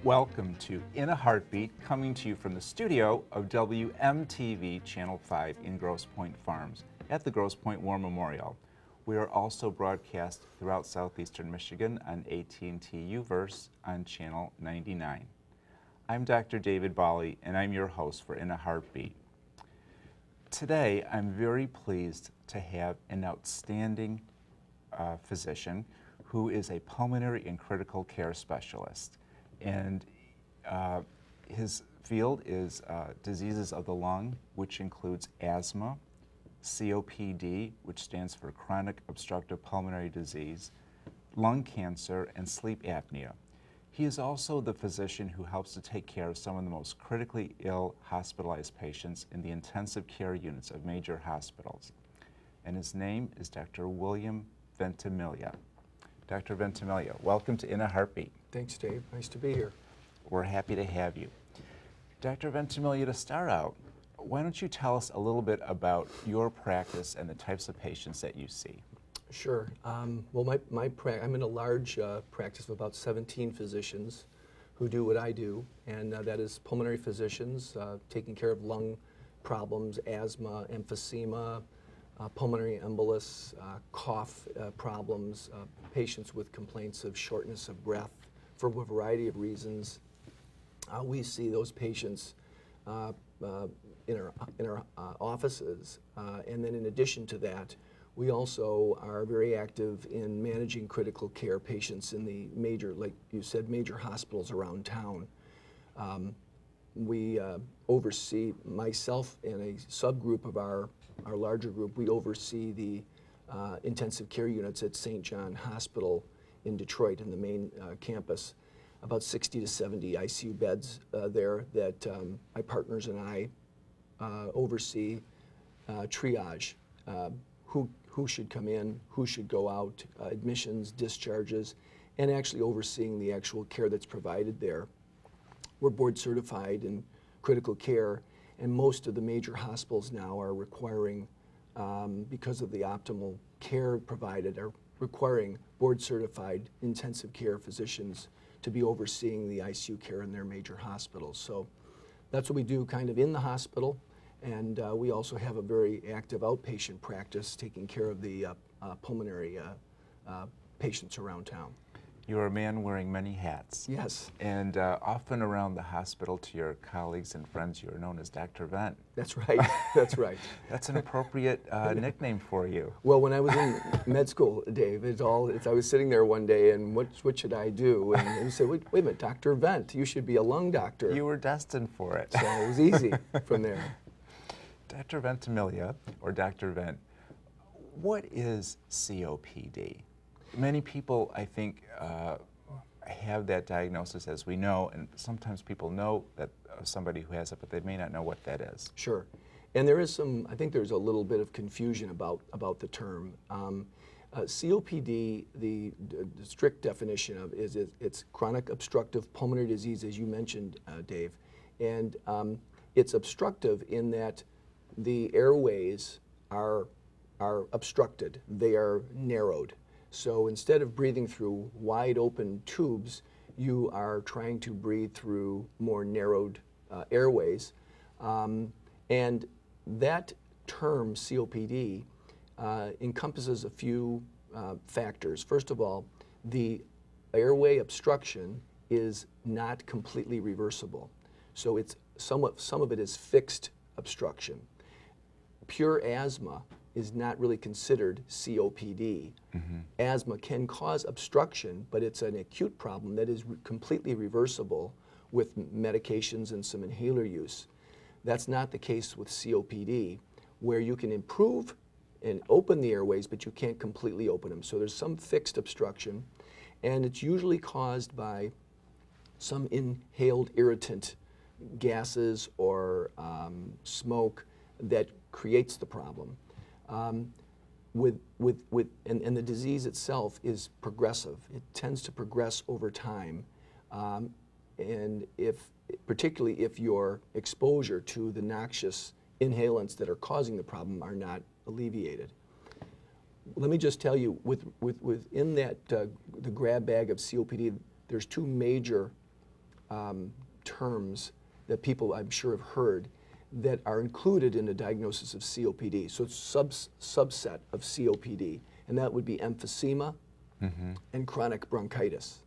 Welcome to In a Heartbeat, coming to you from the studio of WMTV Channel 5 in Grosse Pointe Farms at the Grosse Pointe War Memorial. We are also broadcast throughout southeastern Michigan on AT&T UVerse on Channel 99. I'm Dr. David Bali, and I'm your host for In a Heartbeat. Today, I'm very pleased to have an outstanding physician who is a pulmonary and critical care specialist. And his field is diseases of the lung, which includes asthma, COPD, which stands for chronic obstructive pulmonary disease, lung cancer, and sleep apnea. He is also the physician who helps to take care of some of the most critically ill hospitalized patients in the intensive care units of major hospitals. And his name is Dr. William Ventimiglia. Dr. Ventimiglia, welcome to In a Heartbeat. Thanks, Dave. Nice to be here. We're happy to have you. Dr. Ventimiglia, to start out, why don't you tell us a little bit about your practice and the types of patients that you see? Sure. I'm in a large practice of about 17 physicians who do what I do, and that is pulmonary physicians taking care of lung problems, asthma, emphysema, pulmonary embolus, cough problems, patients with complaints of shortness of breath for a variety of reasons. We see those patients in our offices, and then in addition to that, we also are very active in managing critical care patients in the major, like you said, major hospitals around town. We oversee, myself and a subgroup of our larger group, we oversee the intensive care units at St. John Hospital in Detroit in the main campus. About 60 to 70 ICU beds there that my partners and I oversee, triage, who should come in, who should go out, admissions, discharges, and actually overseeing the actual care that's provided there. We're board certified in critical care, and most of the major hospitals now are requiring, because of the optimal care provided, are requiring board certified intensive care physicians to be overseeing the ICU care in their major hospitals. So that's what we do kind of in the hospital, and we also have a very active outpatient practice taking care of the pulmonary patients around town. You're a man wearing many hats. Yes. And often around the hospital to your colleagues and friends, you are known as Dr. Vent. That's right. That's right. That's an appropriate nickname for you. Well, when I was in med school, Dave, I was sitting there one day, and what should I do? And he said, wait a minute, Dr. Vent, you should be a lung doctor. You were destined for it. So it was easy from there. Dr. Ventimiglia, or Dr. Vent, what is COPD? Many people, I think, have that diagnosis, as we know, and sometimes people know that somebody who has it, but they may not know what that is. Sure. And there is I think there's a little bit of confusion about the term. COPD, the strict definition of it's chronic obstructive pulmonary disease, as you mentioned, Dave. And it's obstructive in that the airways are obstructed. They are narrowed. So instead of breathing through wide open tubes, you are trying to breathe through more narrowed airways. And that term, COPD, encompasses a few factors. First of all, the airway obstruction is not completely reversible. So it's some of it is fixed obstruction. Pure asthma is not really considered COPD. Mm-hmm. Asthma can cause obstruction, but it's an acute problem that is completely reversible with medications and some inhaler use. That's not the case with COPD, where you can improve and open the airways, but you can't completely open them. So there's some fixed obstruction, and it's usually caused by some inhaled irritant gases or smoke that creates the problem. And the disease itself is progressive. It tends to progress over time, and particularly if your exposure to the noxious inhalants that are causing the problem are not alleviated. Let me just tell you, within that the grab bag of COPD, there's two major terms that people I'm sure have heard that are included in a diagnosis of COPD. So it's subset of COPD, and that would be emphysema and chronic bronchitis.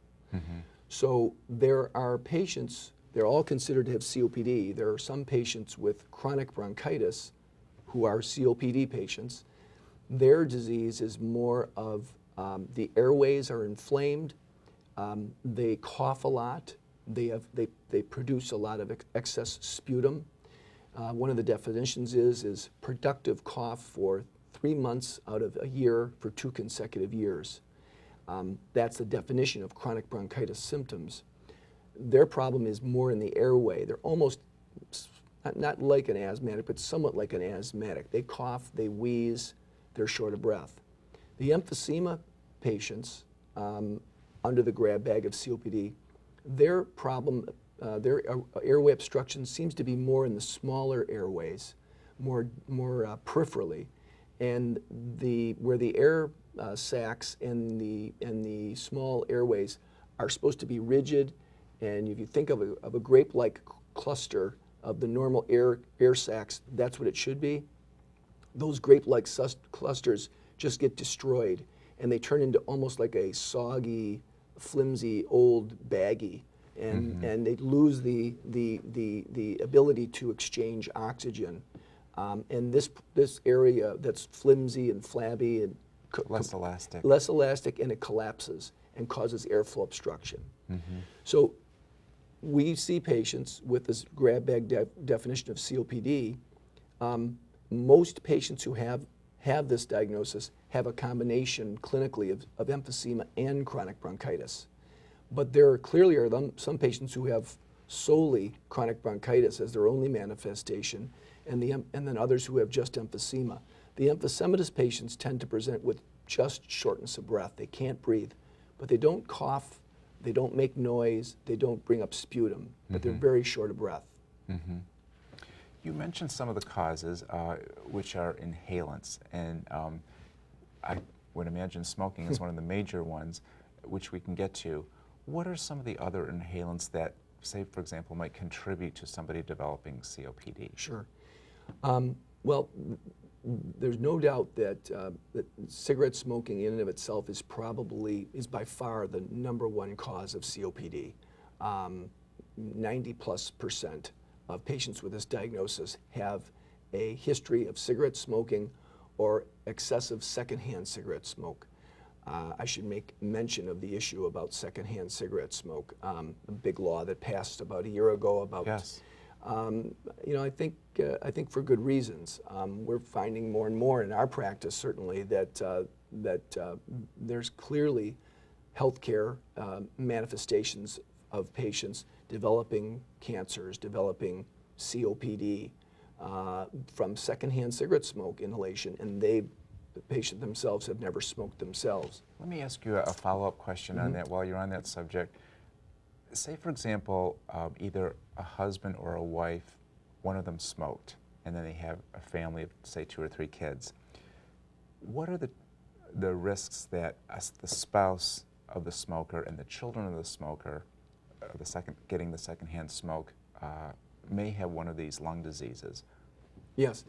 So there are patients, they're all considered to have COPD. There are some patients with chronic bronchitis who are COPD patients. Their disease is more of the airways are inflamed, they cough a lot, they produce a lot of excess sputum. One of the definitions is productive cough for 3 months out of a year for 2 consecutive years. That's the definition of chronic bronchitis symptoms. Their problem is more in the airway. They're almost not like an asthmatic, but somewhat like an asthmatic. They cough, they wheeze, they're short of breath. The emphysema patients under the grab bag of COPD, their problem, their airway obstruction seems to be more in the smaller airways, more peripherally, and where the air sacs and the small airways are supposed to be rigid. And if you think of a grape-like cluster of the normal air sacs, that's what it should be. Those grape-like clusters just get destroyed, and they turn into almost like a soggy, flimsy, old baggie, and they lose the ability to exchange oxygen. And this area that's flimsy and flabby and less elastic, and it collapses and causes airflow obstruction. So we see patients with this grab bag definition of COPD. Most patients who have this diagnosis have a combination clinically of emphysema and chronic bronchitis. But there clearly are some patients who have solely chronic bronchitis as their only manifestation, and then others who have just emphysema. The emphysematous patients tend to present with just shortness of breath. They can't breathe, but they don't cough, they don't make noise, they don't bring up sputum, but they're very short of breath. You mentioned some of the causes, which are inhalants, and I would imagine smoking is one of the major ones, which we can get to. What are some of the other inhalants that, say, for example, might contribute to somebody developing COPD? Sure. Well, there's no doubt that cigarette smoking in and of itself is by far the #1 cause of COPD. 90+% of patients with this diagnosis have a history of cigarette smoking or excessive secondhand cigarette smoke. I should make mention of the issue about secondhand cigarette smoke, a big law that passed about a year ago about. Yes. I think for good reasons. We're finding more and more in our practice, certainly, that there's clearly healthcare manifestations of patients developing cancers, developing COPD from secondhand cigarette smoke inhalation, and the patient themselves have never smoked themselves. Let me ask you a follow-up question on that while you're on that subject. Say, for example, either a husband or a wife, one of them smoked, and then they have a family of, say, 2 or 3 kids. What are the risks that the spouse of the smoker and the children of the smoker, getting the secondhand smoke, may have one of these lung diseases? Yes,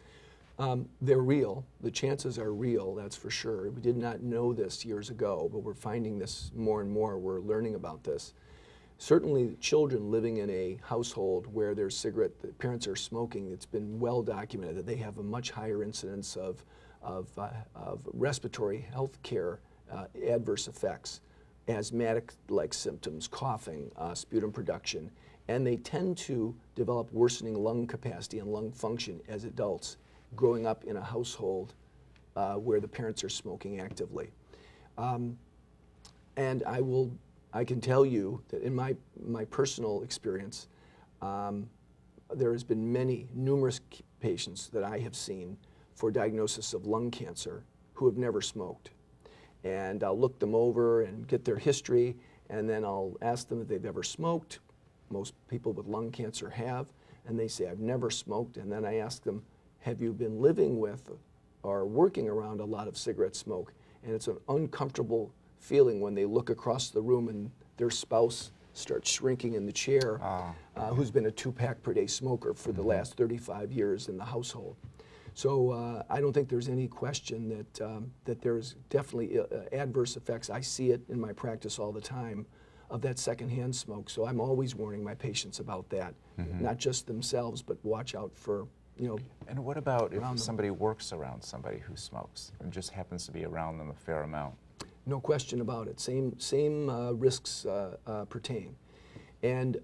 they're real. The chances are real, that's for sure. We did not know this years ago, but we're finding this more and more. We're learning about this. Certainly, children living in a household where the parents are smoking, it's been well documented that they have a much higher incidence of respiratory health care adverse effects, asthmatic-like symptoms, coughing, sputum production, and they tend to develop worsening lung capacity and lung function as adults growing up in a household where the parents are smoking actively. And I can tell you that in my personal experience, there has been numerous patients that I have seen for diagnosis of lung cancer who have never smoked. And I'll look them over and get their history, and then I'll ask them if they've ever smoked. Most people with lung cancer have, and they say, I've never smoked. And then I ask them, have you been living with or working around a lot of cigarette smoke? And it's an uncomfortable feeling when they look across the room and their spouse starts shrinking in the chair, who's been a 2-pack per day smoker for the last 35 years in the household. So I don't think there's any question that there's definitely adverse effects. I see it in my practice all the time of that secondhand smoke. So I'm always warning my patients about that, not just themselves, but watch out for, you know. And what about if somebody works around somebody who smokes and just happens to be around them a fair amount? No question about it. Same risks pertain. And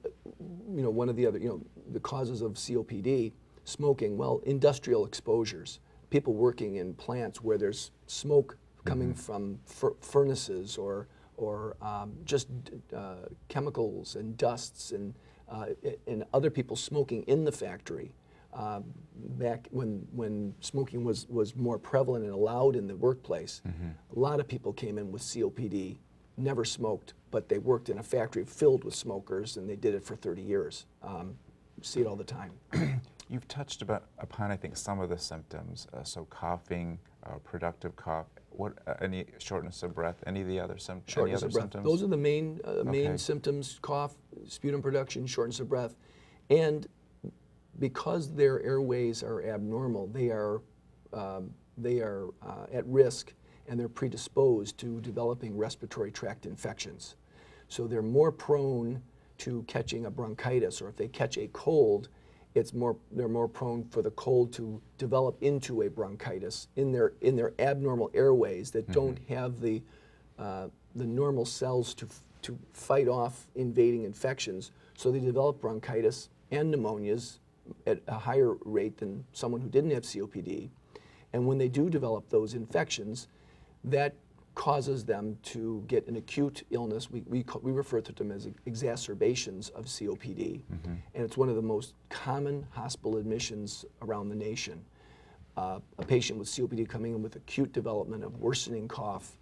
you know, one of the other, you know, the causes of COPD, smoking, well, industrial exposures, people working in plants where there's smoke coming from furnaces or just chemicals and dusts and other people smoking in the factory. Back when smoking was more prevalent and allowed in the workplace, a lot of people came in with COPD, never smoked, but they worked in a factory filled with smokers and they did it for 30 years. See it all the time. You've touched upon, I think, some of the symptoms, so coughing, productive cough, any shortness of breath, any of the other symptoms? Shortness of breath. Symptoms? Those are the main symptoms: cough, sputum production, shortness of breath, and because their airways are abnormal, they are at risk and they're predisposed to developing respiratory tract infections. So they're more prone to catching a bronchitis, or if they catch a cold, they're more prone for the cold to develop into a bronchitis in their abnormal airways that don't have the normal cells to fight off invading infections. So they develop bronchitis and pneumonias at a higher rate than someone who didn't have COPD. And when they do develop those infections, that causes them to get an acute illness. We refer to them as exacerbations of COPD. And it's one of the most common hospital admissions around the nation. A patient with COPD coming in with acute development of worsening cough,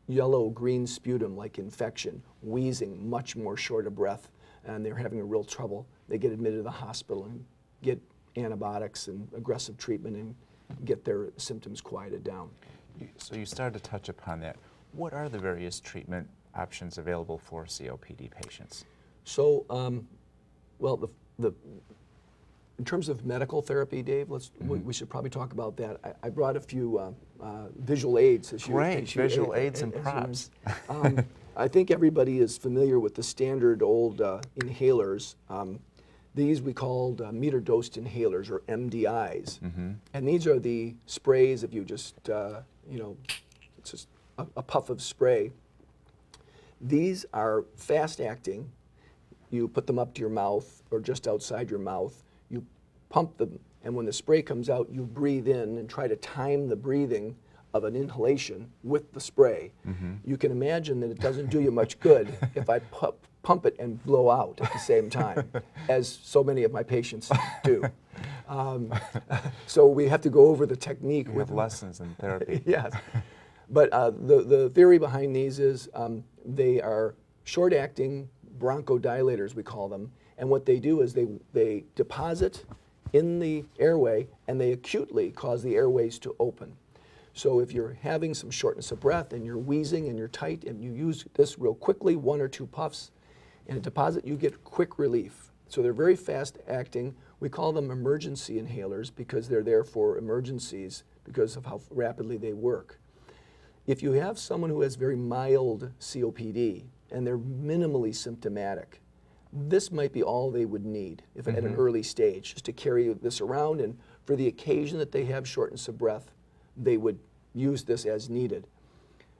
yellow-green sputum like infection, wheezing, much more short of breath, and they're having a real trouble. They get admitted to the hospital and get antibiotics and aggressive treatment and get their symptoms quieted down. So you started to touch upon that. What are the various treatment options available for COPD patients? So, well, in terms of medical therapy, Dave, we should probably talk about that. I brought a few visual aids. Visual aids and props. I think everybody is familiar with the standard old inhalers. These we called meter-dosed inhalers, or MDIs. And these are the sprays, if you just, you know, it's just a puff of spray. These are fast-acting. You put them up to your mouth or just outside your mouth. You pump them, and when the spray comes out, you breathe in and try to time the breathing of an inhalation with the spray. You can imagine that it doesn't do you much good if I pump it and blow out at the same time, as so many of my patients do. So we have to go over the technique with lessons in therapy. Yes. But the theory behind these is they are short-acting bronchodilators, we call them, and what they do is they deposit in the airway and they acutely cause the airways to open. So if you're having some shortness of breath and you're wheezing and you're tight and you use this real quickly, 1 or 2 puffs, and a deposit, you get quick relief. So they're very fast acting. We call them emergency inhalers because they're there for emergencies because of how rapidly they work. If you have someone who has very mild COPD and they're minimally symptomatic, this might be all they would need if at an early stage, just to carry this around, and for the occasion that they have shortness of breath, they would use this as needed.